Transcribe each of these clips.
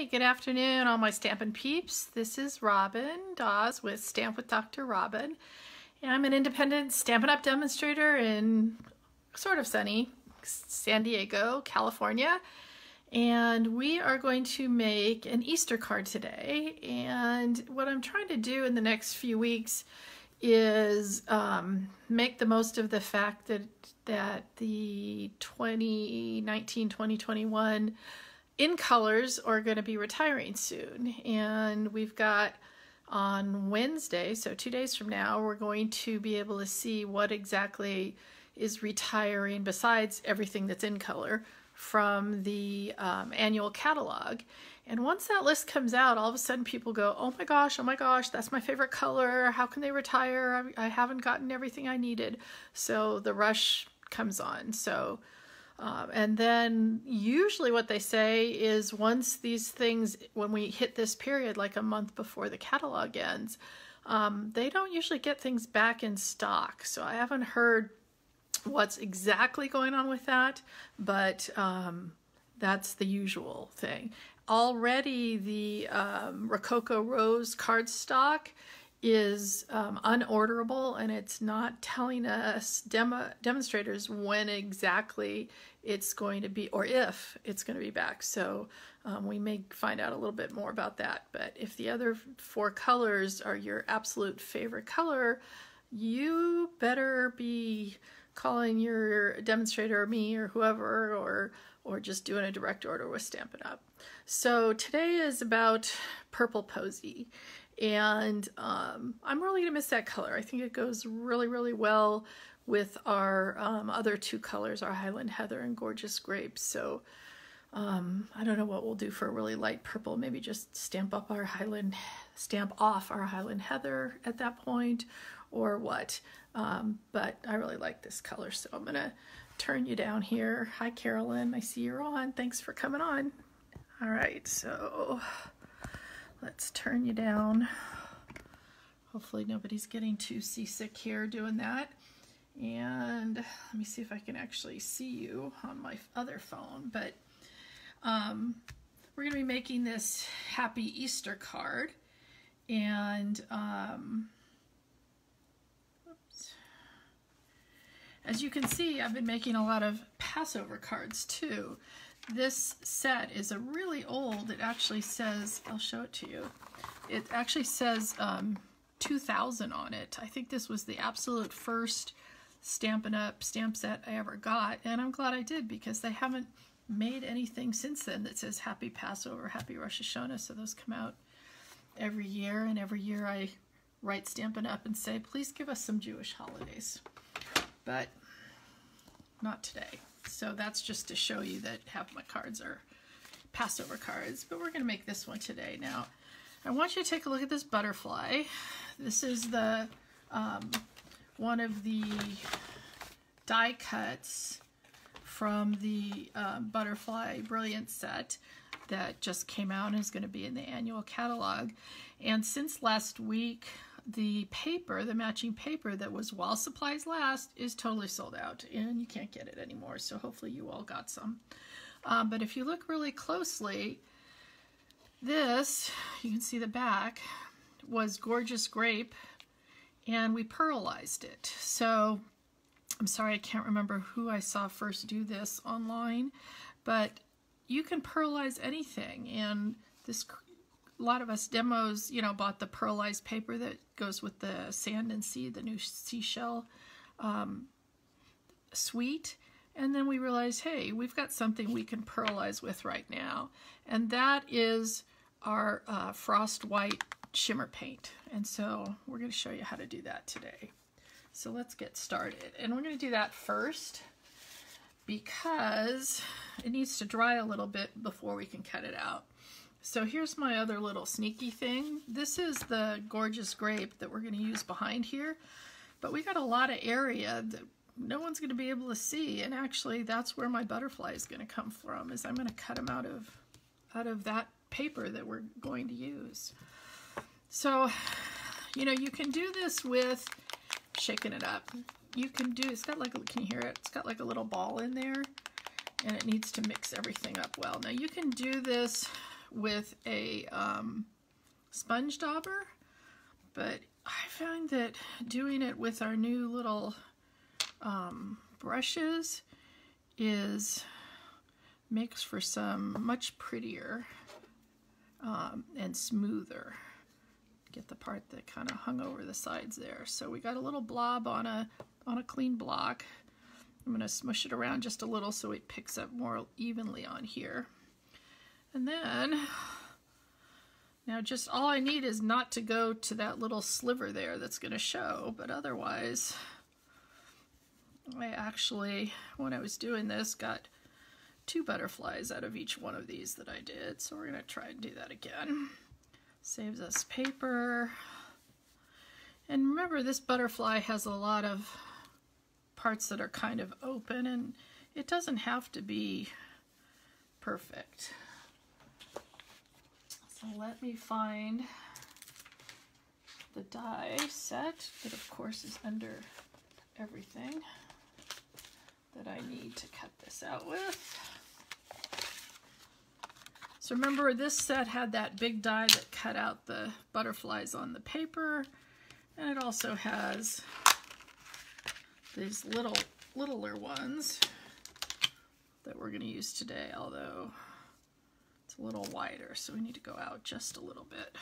Hey, good afternoon, all my Stampin' peeps. This is Robin Dawes with Stamp with Dr. Robin. And I'm an independent Stampin' Up! Demonstrator in sort of sunny San Diego, California. And we are going to make an Easter card today. And what I'm trying to do in the next few weeks is make the most of the fact that the 2019-2021 in colors are going to be retiring soon, and we've got on Wednesday, so 2 days from now, we're going to be able to see what exactly is retiring besides everything that's in color from the annual catalog. And once that list comes out, all of a sudden people go, oh my gosh, that's my favorite color, how can they retire? I haven't gotten everything I needed. So the rush comes on. So and then usually what they say is once these things, when we hit this period, like a month before the catalog ends, they don't usually get things back in stock. So I haven't heard what's exactly going on with that, but that's the usual thing. Already the Rococo Rose cardstock is unorderable, and it's not telling us demonstrators when exactly it's going to be, or if it's going to be back. So we may find out a little bit more about that. But if the other 4 colors are your absolute favorite color, you better be calling your demonstrator or me or whoever, or just doing a direct order with Stampin' Up. So today is about Purple Posy. And I'm really gonna miss that color. I think it goes really, really well with our other 2 colors, our Highland Heather and Gorgeous Grape. So I don't know what we'll do for a really light purple. Maybe just stamp off our Highland Heather at that point, or what. But I really like this color, so I'm gonna turn you down here. Hi, Carolyn. I see you're on. Thanks for coming on. All right, so let's turn you down. Hopefully nobody's getting too seasick here doing that. And let me see if I can actually see you on my other phone. But we're going to be making this Happy Easter card. And oops. As you can see, I've been making a lot of Passover cards too. This set is a really old, it actually says, I'll show it to you. It actually says 2000 on it. I think this was the absolute first Stampin' Up! Stamp set I ever got, and I'm glad I did because they haven't made anything since then that says Happy Passover, Happy Rosh Hashanah, so those come out every year, and every year I write Stampin' Up! And say, please give us some Jewish holidays, but not today. So that's just to show you that half my cards are Passover cards, but we're going to make this one today. Now, I want you to take a look at this butterfly. This is the one of the die cuts from the Butterfly Brilliant set that just came out and is going to be in the annual catalog. And since last week, the paper, the matching paper that was while supplies last, is totally sold out and you can't get it anymore. So hopefully you all got some. But if you look really closely, this, you can see the back, was Gorgeous Grape, and we pearlized it. So I'm sorry, I can't remember who I saw first do this online, but you can pearlize anything. And this, a lot of us demos, you know, bought the pearlized paper that goes with the Sand and Sea, the new seashell suite. And then we realized, hey, we've got something we can pearlize with right now. And that is our Frost White shimmer paint. And so we're going to show you how to do that today. So let's get started. And we're going to do that first because it needs to dry a little bit before we can cut it out. So here's my other little sneaky thing. This is the Gorgeous Grape that we're going to use behind here, but we got a lot of area that no one's going to be able to see, and actually that's where my butterfly is going to come from, is I'm going to cut them out of that paper that we're going to use. So, you know, you can do this with shaking it up. You can do, it's got like, can you hear it? It's got like a little ball in there, and it needs to mix everything up well. Now you can do this with a sponge dauber, but I find that doing it with our new little brushes makes for some much prettier and smoother. Get the part that kind of hung over the sides there. So we got a little blob on a clean block. I'm going to smush it around just a little so it picks up more evenly on here. And then, now just all I need is not to go to that little sliver there that's going to show, but otherwise, I actually, when I was doing this, got 2 butterflies out of each one of these that I did. So we're going to try and do that again. Saves us paper. And remember, this butterfly has a lot of parts that are kind of open, and it doesn't have to be perfect. So let me find the die set that of course is under everything that I need to cut this out with. So remember, this set had that big die that cut out the butterflies on the paper, and it also has these littler ones that we're going to use today, although it's a little wider, so we need to go out just a little bit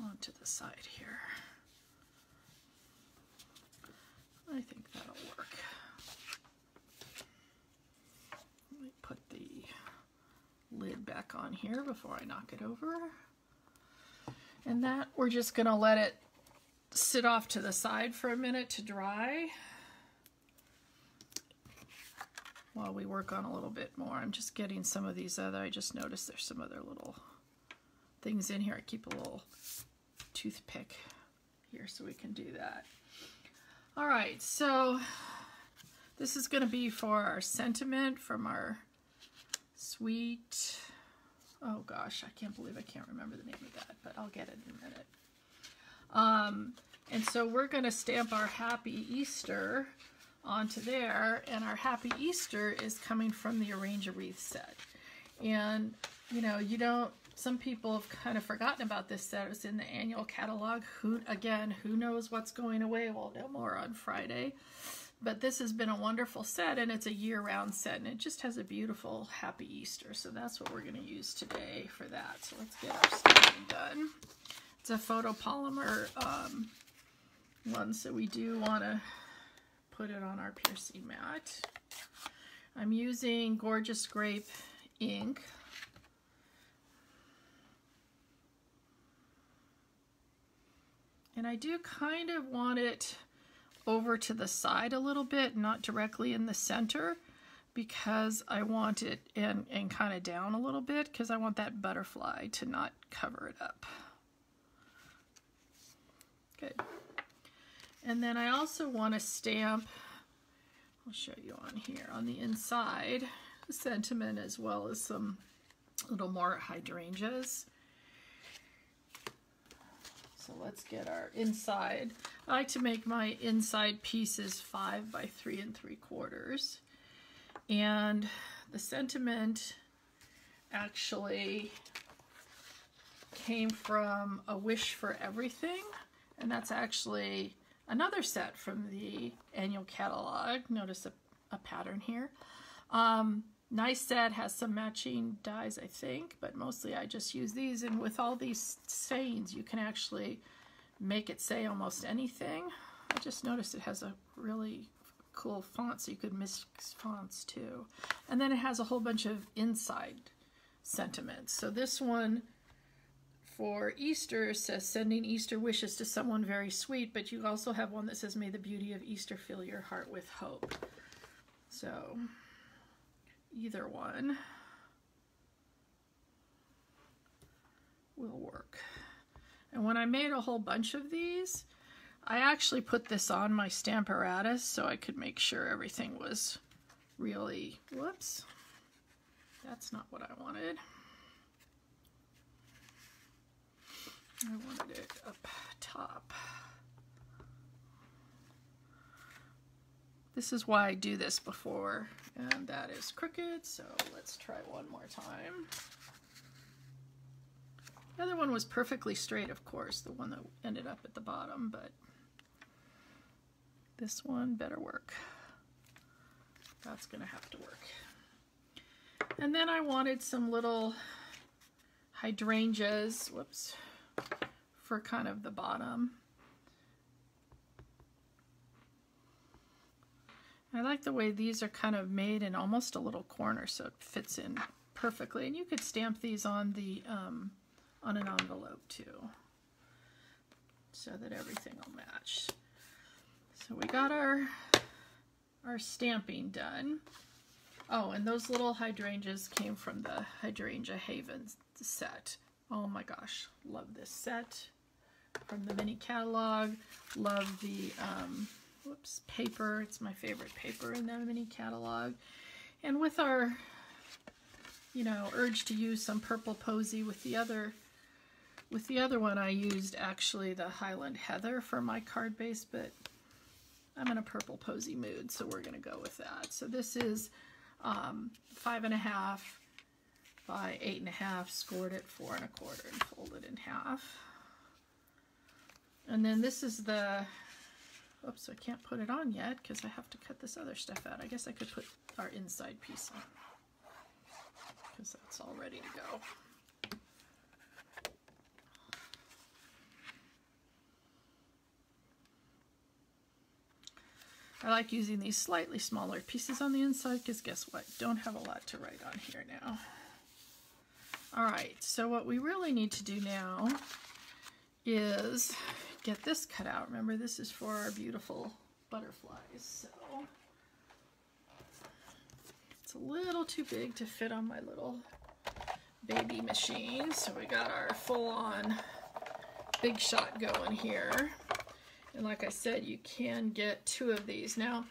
onto the side here. I think that'll work. Let me put the lid back on here before I knock it over. And that, we're just going to let it sit off to the side for a minute to dry while we work on a little bit more. I'm just getting some of these other, I just noticed there's some other little things in here. I keep a little toothpick here so we can do that. All right, so this is going to be for our sentiment from our sweet, oh gosh, I can't believe I can't remember the name of that, but I'll get it in a minute. And so we're going to stamp our Happy Easter onto there, and our Happy Easter is coming from the Arrange a Wreath set. And you know, some people have kind of forgotten about this set. It was in the annual catalog. Who knows what's going away? We'll know more on Friday. But this has been a wonderful set, and it's a year-round set, and it just has a beautiful Happy Easter. So that's what we're going to use today for that. So let's get our stamping done. It's a photopolymer one, so we do want to put it on our piercing mat. I'm using Gorgeous Grape ink. And I do kind of want it over to the side a little bit, not directly in the center, because I want it and kind of down a little bit, because I want that butterfly to not cover it up. Good. And then I also want to stamp, I'll show you on here, on the inside, the sentiment as well as some little more hydrangeas. So let's get our inside. I like to make my inside pieces 5 by 3 3/4. And the sentiment actually came from A Wish for Everything. And that's actually another set from the annual catalog. Notice a pattern here. Nice set, has some matching dies, I think, but mostly I just use these. And with all these sayings, you can actually make it say almost anything. I just noticed it has a really cool font, so you could mix fonts too. And then it has a whole bunch of inside sentiments. So this one for Easter says, sending Easter wishes to someone very sweet, but you also have one that says, may the beauty of Easter fill your heart with hope. So either one will work. And when I made a whole bunch of these, I actually put this on my Stamparatus so I could make sure everything was really, whoops, that's not what I wanted. I wanted it up top. This is why I do this before, and that is crooked, so let's try one more time. The other one was perfectly straight, of course, the one that ended up at the bottom, but this one better work. That's gonna have to work. And then I wanted some little hydrangeas, whoops, for kind of the bottom. I like the way these are kind of made in almost a little corner, so it fits in perfectly. And you could stamp these on the on an envelope too, so that everything will match. So we got our stamping done. Oh, and those little hydrangeas came from the Hydrangea Haven set. Oh my gosh, love this set from the mini catalog. Love the whoops, paper. It's my favorite paper in the mini catalog. And with our, you know, urge to use some purple Posy with the other one, I used actually the Highland Heather for my card base, but I'm in a purple Posy mood, so we're gonna go with that. So this is 5.5 by 8.5, scored at 4 1/4 and folded in half. And then this is the, oops, I can't put it on yet because I have to cut this other stuff out. I guess I could put our inside piece on because that's all ready to go. I like using these slightly smaller pieces on the inside because guess what? Don't have a lot to write on here now. All right, so what we really need to do now is get this cut out. Remember, this is for our beautiful butterflies. So it's a little too big to fit on my little baby machine. So we got our full-on Big Shot going here. And like I said, you can get 2 of these. Now,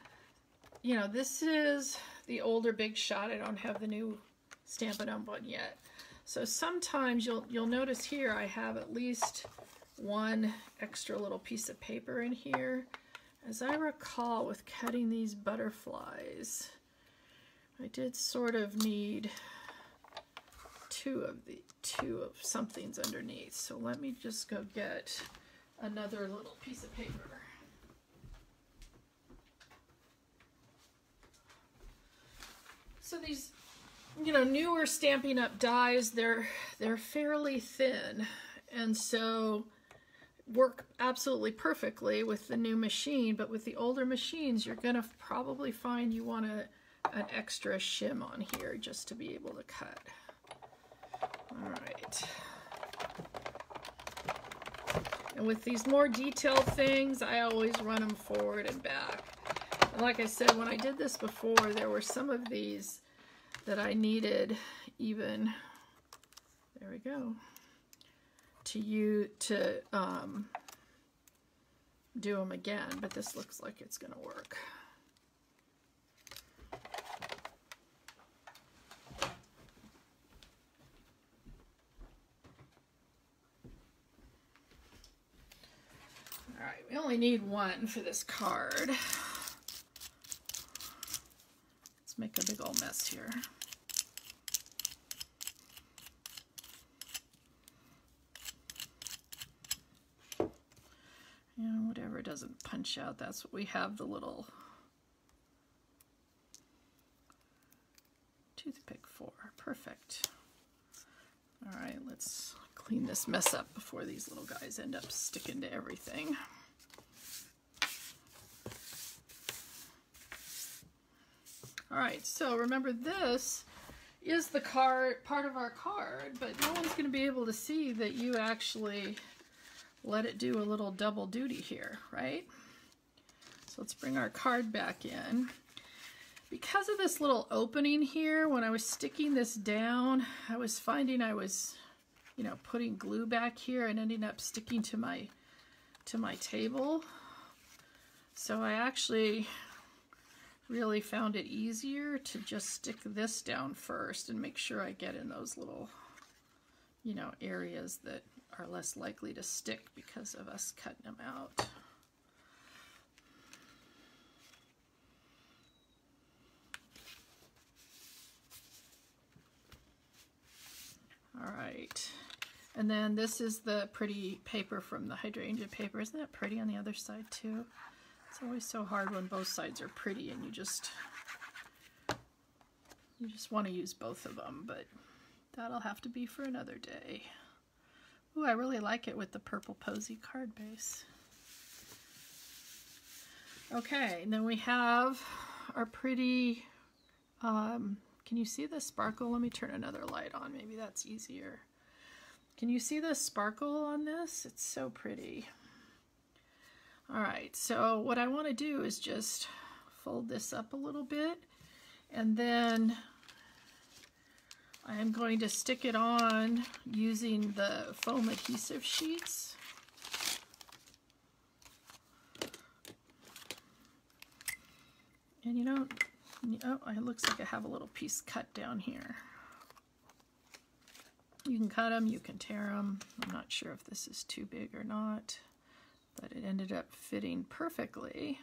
you know, this is the older Big Shot. I don't have the new Stampin' Up one yet. So sometimes you'll notice here I have at least one extra little piece of paper in here. As I recall, with cutting these butterflies, I did sort of need two of something's underneath. So let me just go get another little piece of paper. So these, you know, newer Stampin' Up dies, they're fairly thin, and so work absolutely perfectly with the new machine, but with the older machines, you're gonna probably find you want an extra shim on here just to be able to cut. All right. And with these more detailed things, I always run them forward and back. And like I said, when I did this before, there were some of these that I needed even, there we go, to do them again, but this looks like it's gonna work. All right, we only need one for this card. Let's make a big old mess here. And whatever doesn't punch out, that's what we have the little toothpick for. Perfect. All right, let's clean this mess up before these little guys end up sticking to everything. All right, so remember, this is the card, part of our card, but no one's going to be able to see that you actually let it do a little double duty here, right? So let's bring our card back in. Because of this little opening here, when I was sticking this down, I was finding I was, you know, putting glue back here and ending up sticking to my table. So I actually really found it easier to just stick this down first and make sure I get in those little, you know, areas that are less likely to stick because of us cutting them out. All right. And then this is the pretty paper from the hydrangea paper. Isn't that pretty on the other side too? It's always so hard when both sides are pretty and you just want to use both of them, but that'll have to be for another day. Ooh, I really like it with the purple Posy card base. Okay, and then we have our pretty, can you see the sparkle? Let me turn another light on, maybe that's easier. Can you see the sparkle on this? It's so pretty. All right, so what I want to do is just fold this up a little bit, and then I am going to stick it on using the foam adhesive sheets. And you know, oh, it looks like I have a little piece cut down here. You can cut them, you can tear them. I'm not sure if this is too big or not, but it ended up fitting perfectly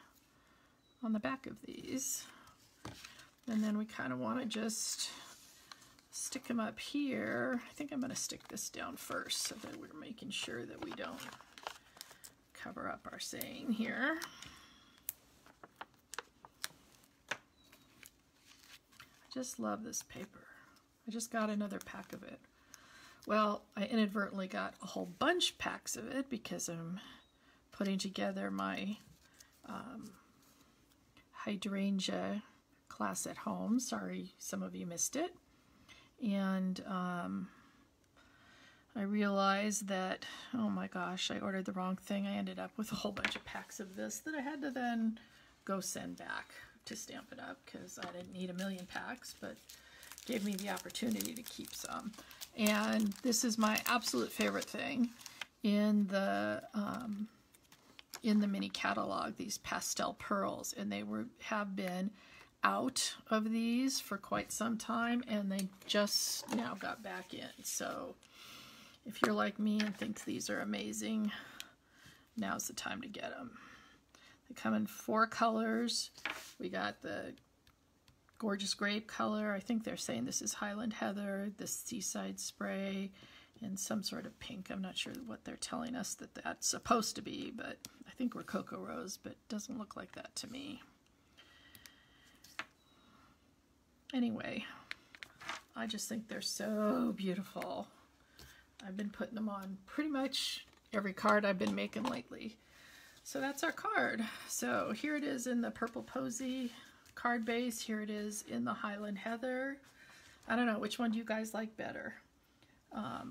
on the back of these. And then we kind of want to just stick them up here. I think I'm going to stick this down first so that we're making sure that we don't cover up our saying here. I just love this paper. I just got another pack of it. Well, I inadvertently got a whole bunch packs of it because I'm putting together my hydrangea class at home. Sorry, some of you missed it. And I realized that, oh my gosh, I ordered the wrong thing. I ended up with a whole bunch of packs of this that I had to then go send back to Stampin' Up because I didn't need a million packs, but gave me the opportunity to keep some. And this is my absolute favorite thing in the mini catalog, these pastel pearls, and they have been out of these for quite some time, and they just now got back in. So if you're like me and thinks these are amazing, now's the time to get them. They come in 4 colors. We got the gorgeous grape color. I think they're saying this is Highland Heather, the Seaside Spray, and some sort of pink. I'm not sure what they're telling us that that's supposed to be, but I think we're Cocoa Rose, but it doesn't look like that to me. Anyway, I just think they're so beautiful. I've been putting them on pretty much every card I've been making lately. So that's our card. So here it is in the purple Posy card base. Here it is in the Highland Heather. I don't know, which one do you guys like better? I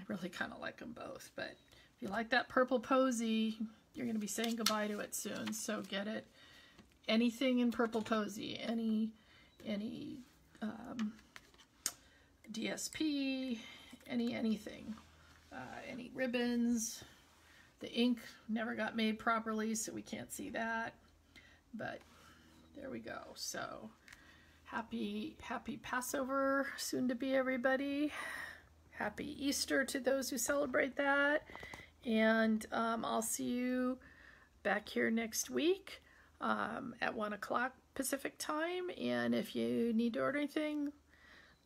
really kind of like them both, but if you like that purple Posy, you're going to be saying goodbye to it soon, so get it. Anything in purple Posy, any DSP, anything, any ribbons. The ink never got made properly, so we can't see that, but there we go. So happy Passover soon to be, everybody. Happy Easter to those who celebrate that, and I'll see you back here next week at 1 o'clock Pacific time. And if you need to order anything,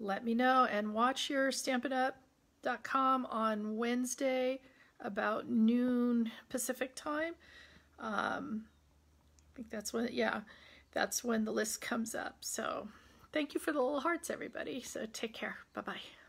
let me know, and watch your StampinUp.com on Wednesday about noon Pacific time. I think that's when, yeah, that's when the list comes up. So thank you for the little hearts, everybody. So take care. Bye-bye.